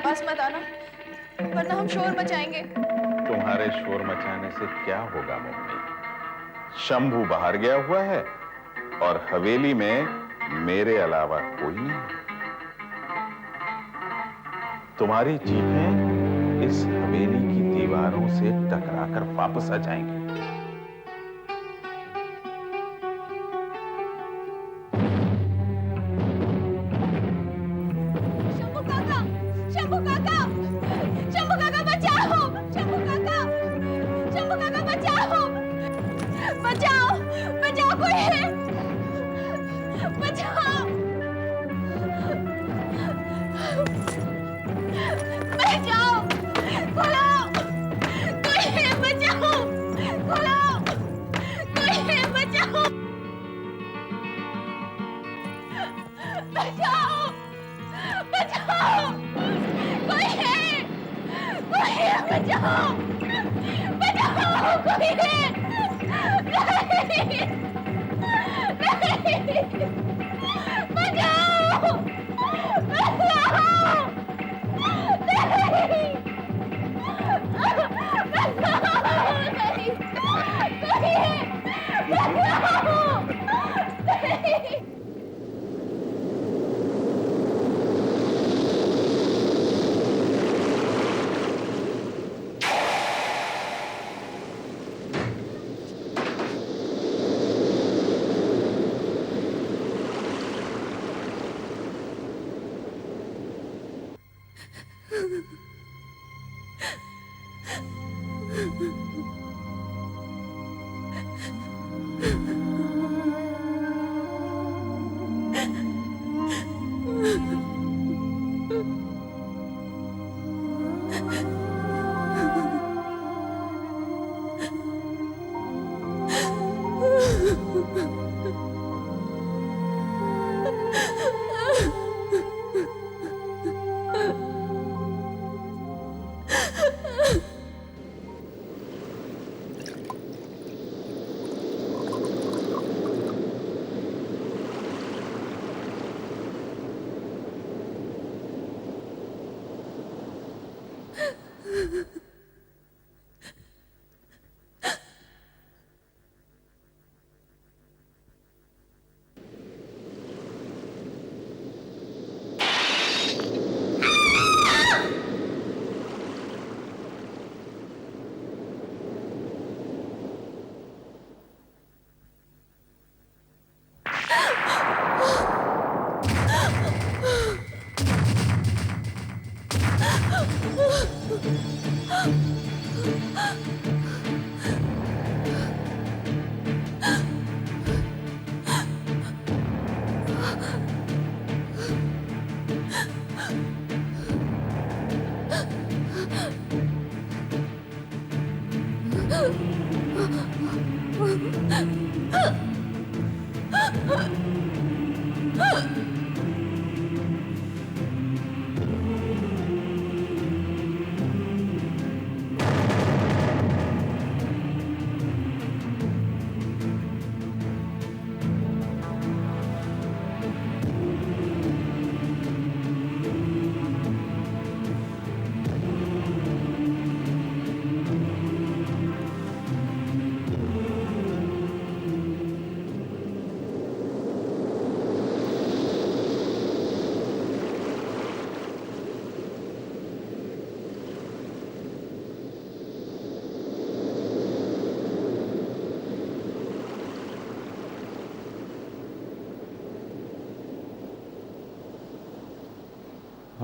पास मत आना, वरना हम शोर मचाएंगे। तुम्हारे शोर मचाने से क्या होगा मम्मी? शंभू बाहर गया हुआ है और हवेली में मेरे अलावा कोई नहीं। तुम्हारी चीखें इस हवेली की दीवारों से टकराकर वापस आ जाएंगी। शंभू काका, शंभू काका, शंभू काका बचाओ, शंभू काका, शंभू काका बचाओ, बचाओ, बचाओ, कोई है, बचाओ, बचाओ, खोलो, कोई है, बचाओ, खोलो, कोई है, बचाओ, बचाओ, बचाओ, कोई है, बचाओ, बचाओ, कोई है, नहीं, नहीं, बचाओ, बचाओ, नहीं, नहीं, कोई है, बचाओ, नहीं।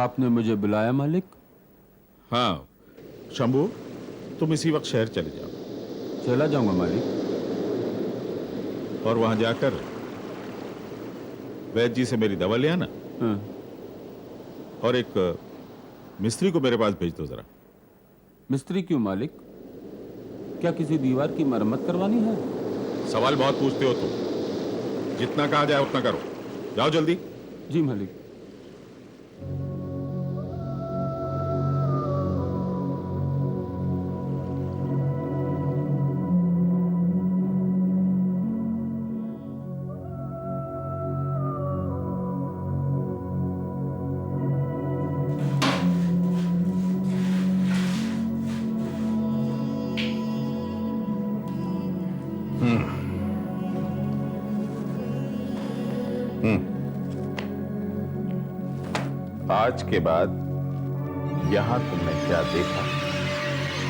आपने मुझे बुलाया मालिक? हाँ शंभू, तुम इसी वक्त शहर चले जाओ। चला जाऊंगा मालिक। और वहां जाकर वैद्य जी से मेरी दवा ले आना। हाँ। और एक मिस्त्री को मेरे पास भेज दो जरा। मिस्त्री क्यों मालिक? क्या किसी दीवार की मरम्मत करवानी है? सवाल बहुत पूछते हो तुम। जितना कहा जाए उतना करो। जाओ जल्दी। जी मालिक। आज के बाद यहां तुमने क्या देखा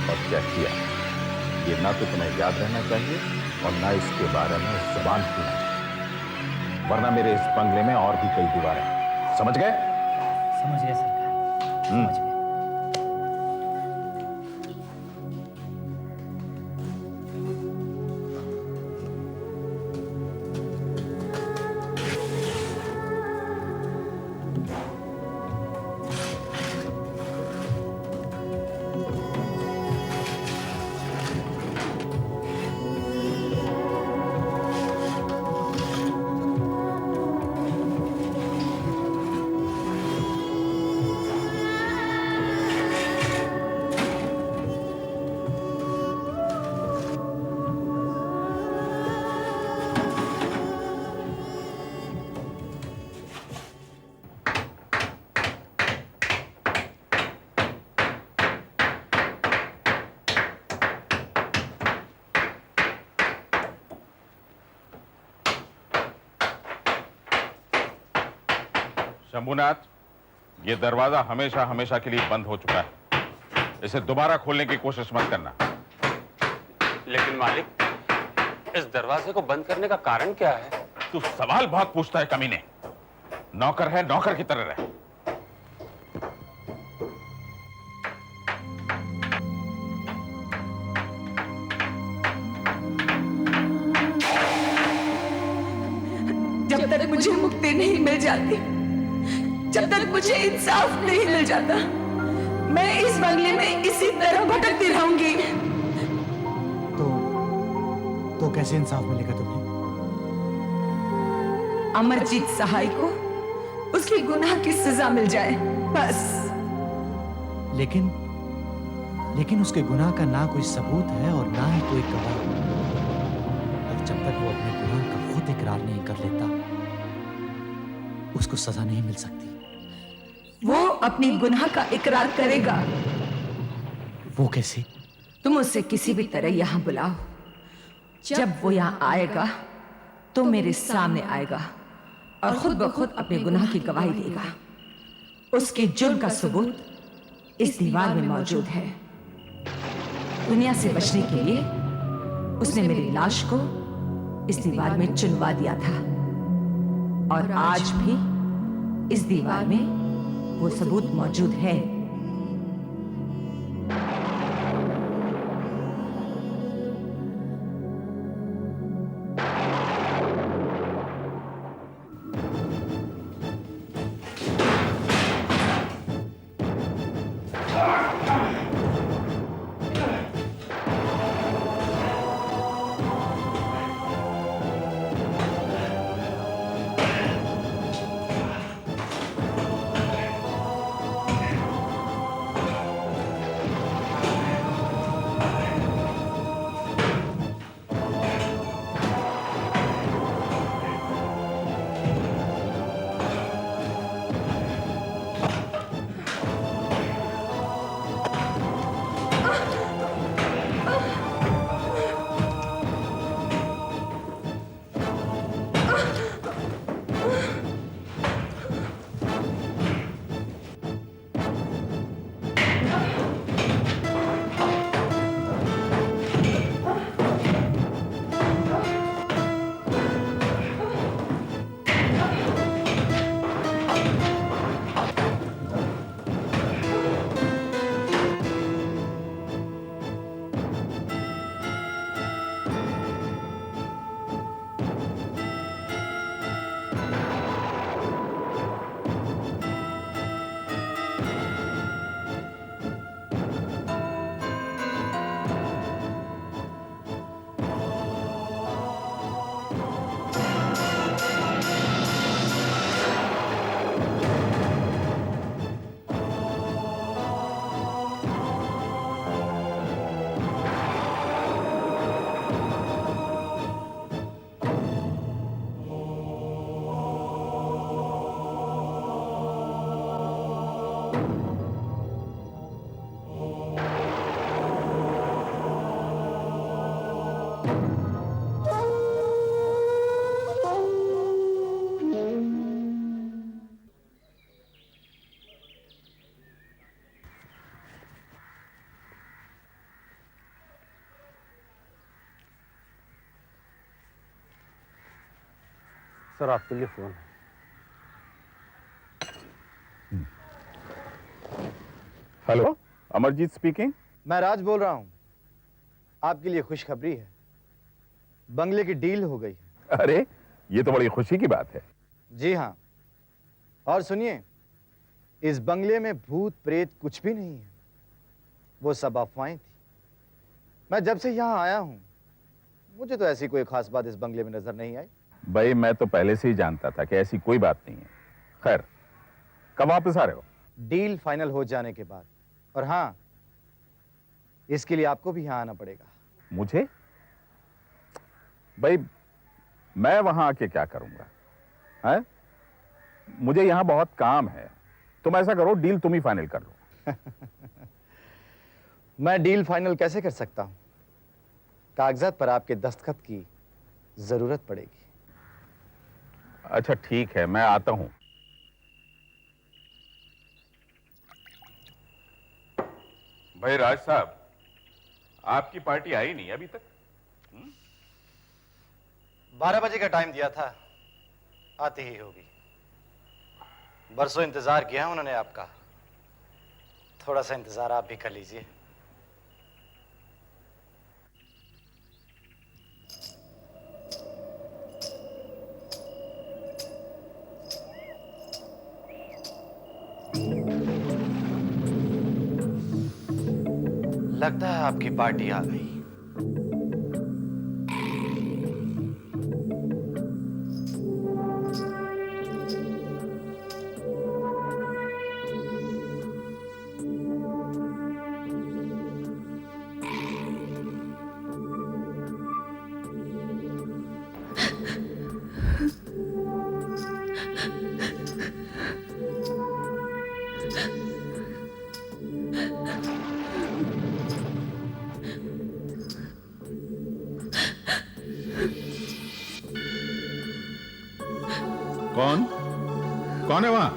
और क्या किया, ये ना तो तुम्हें याद रहना चाहिए और ना इसके बारे में जुबान खुलना चाहिए, वरना मेरे इस बंगले में और भी कई दीवारें हैं। समझ गए? समझ गया सरकार, समझ गया। शंभुनाथ, ये दरवाजा हमेशा हमेशा के लिए बंद हो चुका है, इसे दोबारा खोलने की कोशिश मत करना। लेकिन मालिक, इस दरवाजे को बंद करने का कारण क्या है? तू सवाल बहुत पूछता है कमीने। नौकर है, नौकर की तरह रहे। जब तक मुझे मुक्ति नहीं मिल जाती, जब तक मुझे इंसाफ नहीं मिल जाता, मैं इस बंगले में इसी तरह भटकती रहूंगी। तो कैसे इंसाफ मिलेगा तुम्हें? अमरजीत सहाय को उसके गुनाह की सजा मिल जाए, बस। लेकिन उसके गुनाह का ना कोई सबूत है और ना ही कोई गवाह। और जब तक वो अपने गुनाह का खुद इकरार नहीं कर लेता, उसको सजा नहीं मिल सकती। वो अपनी गुनाह का इकरार करेगा। वो कैसे? तुम उसे किसी भी तरह यहां बुलाओ। जब वो यहां आएगा तो मेरे सामने आएगा और खुद ब खुद अपने गुनाह की गवाही देगा। उसके जुर्म का सबूत इस दीवार में मौजूद है। दुनिया से बचने के लिए उसने मेरी लाश को इस दीवार में चुनवा दिया था और आज भी इस दीवार में वो सबूत मौजूद है। सर आपके लिए फोन है। Hello, Amarjeet speaking. मैं राज बोल रहा हूं। आपके लिए खुशखबरी है, बंगले की डील हो गई है। अरे, ये तो बड़ी खुशी की बात है। जी हां, और सुनिए, इस बंगले में भूत प्रेत कुछ भी नहीं है, वो सब अफवाहें थी। मैं जब से यहां आया हूं, मुझे तो ऐसी कोई खास बात इस बंगले में नजर नहीं आई। भाई, मैं तो पहले से ही जानता था कि ऐसी कोई बात नहीं है। खैर, कब वापस आ रहे हो? डील फाइनल हो जाने के बाद। और हां, इसके लिए आपको भी यहां आना पड़ेगा। मुझे? भाई, मैं वहां आके क्या करूंगा? हैं? मुझे यहां बहुत काम है। तुम ऐसा करो, डील तुम ही फाइनल कर लो। मैं डील फाइनल कैसे कर सकता हूं? कागजात पर आपके दस्तखत की जरूरत पड़ेगी। अच्छा ठीक है, मैं आता हूं। भाई राज साहब, आपकी पार्टी आई नहीं अभी तक? 12 बजे का टाइम दिया था, आती ही होगी। बरसों इंतजार किया है उन्होंने आपका, थोड़ा सा इंतजार आप भी कर लीजिए। लगता है आपकी पार्टी आ गई। कौन? कौन है वहां?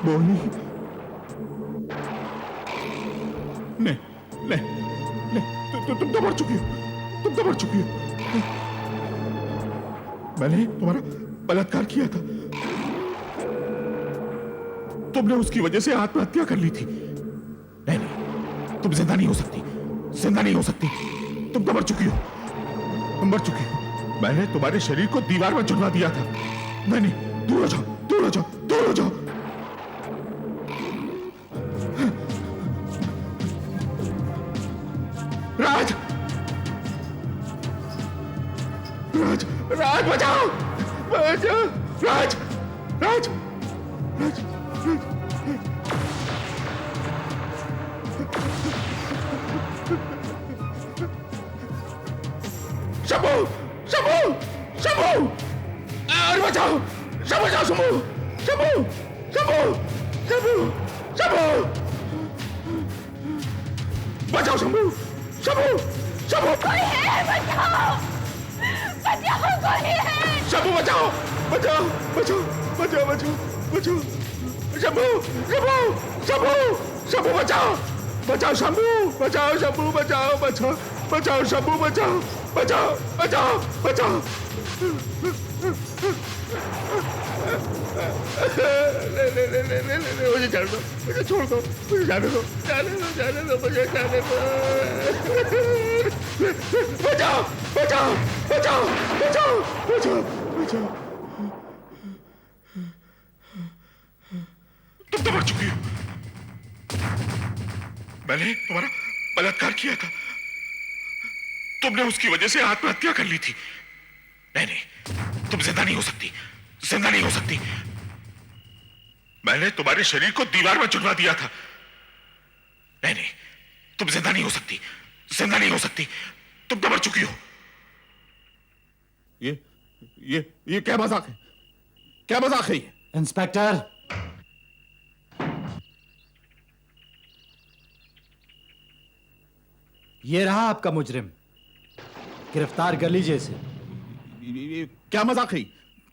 बोनी, नहीं नहीं नहीं, तुम तो मर चुकी हो, तुम तो मर चुकी हो। मैंने तुम्हारा बलात्कार किया था, तुमने उसकी वजह से आत्महत्या कर ली थी। नहीं नहीं, तुम जिंदा नहीं हो सकती, जिंदा नहीं हो सकती, तुम तो मर चुकी हो, तुम मर चुकी हो। मैंने तुम्हारे शरीर को दीवार में चुनवा दिया था। नहीं नहीं, दूर हो जाओ, दूर हो जाओ, दूर हो जाओ। राज, राज, राज बचाओ, बचाओ, राज, राज, राज, शंभू, शंभू, शंभू, और बचाओ, शंभू, बचाओ, शंभू, शंभू, शंभू, शंभू, शंभू, बचाओ, शंभू, शंभू, शंभू, कोई है, बचाओ, बचाओ, कोई है। शंभू बचाओ, बचाओ, बचाओ, बचाओ, बचाओ, बचाओ, शंभू, शंभू, शंभू, शंभू बचाओ, बचाओ शंभू, बचाओ शंभू, बचाओ, बचाओ, बचाओ शंभू, बचाओ। बचाओ बचाओ बचाओ ले, मुझे जाने दो, मुझे छोड़ दो, मुझे जाने दो, मुझे जाने दो। बचाओ बचाओ बचाओ बचाओ बचाओ बचाओ। तुम तो मर चुकी हो। मैंने तुम्हारा बलात्कार किया था, तुमने उसकी वजह से आत्महत्या कर ली थी। नहीं, तुम जिंदा नहीं हो सकती, जिंदा नहीं हो सकती। मैंने तुम्हारे शरीर को दीवार में चुनवा दिया था। नहीं, तुम जिंदा नहीं हो सकती, जिंदा नहीं हो सकती। तुम तो मर चुकी हो। ये क्या मजाक है? क्या मजाक है ये? इंस्पेक्टर, ये रहा आपका मुजरिम, गिरफ्तार कर लीजिए इसे। क्या मजाक है?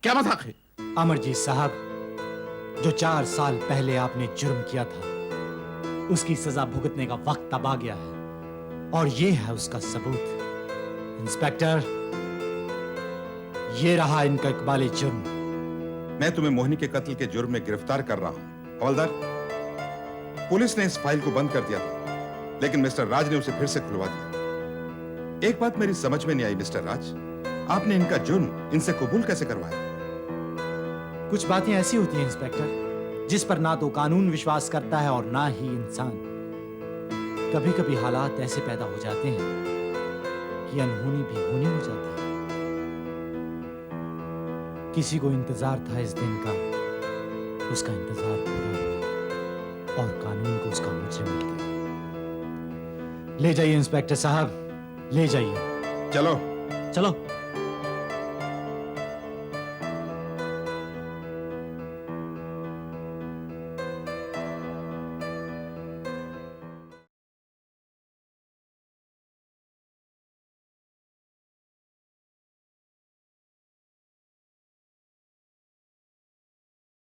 क्या मजाक है? अमरजीत साहब, जो 4 साल पहले आपने जुर्म किया था, उसकी सजा भुगतने का वक्त अब आ गया है और ये है उसका सबूत। इंस्पेक्टर, ये रहा इनका इकबाल जुर्म। मैं तुम्हें मोहिनी के कत्ल के जुर्म में गिरफ्तार कर रहा हूं। हवलदार, पुलिस ने इस फाइल को बंद कर दिया था, लेकिन मिस्टर राज ने उसे फिर से खुलवा दिया। एक बात मेरी समझ में नहीं आई मिस्टर राज, आपने इनका जुर्म इनसे कबूल कैसे करवाया? कुछ बातें ऐसी होती हैं इंस्पेक्टर, जिस पर ना तो कानून विश्वास करता है और ना ही इंसान। कभी कभी हालात ऐसे पैदा हो जाते हैं कि अनहोनी भी होनी हो जाती है। किसी को इंतजार था इस दिन का, उसका इंतजार पूरा हुआ और कानून को उसका मुझे मिल गया। ले जाइए इंस्पेक्टर साहब, ले जाइए। चलो चलो।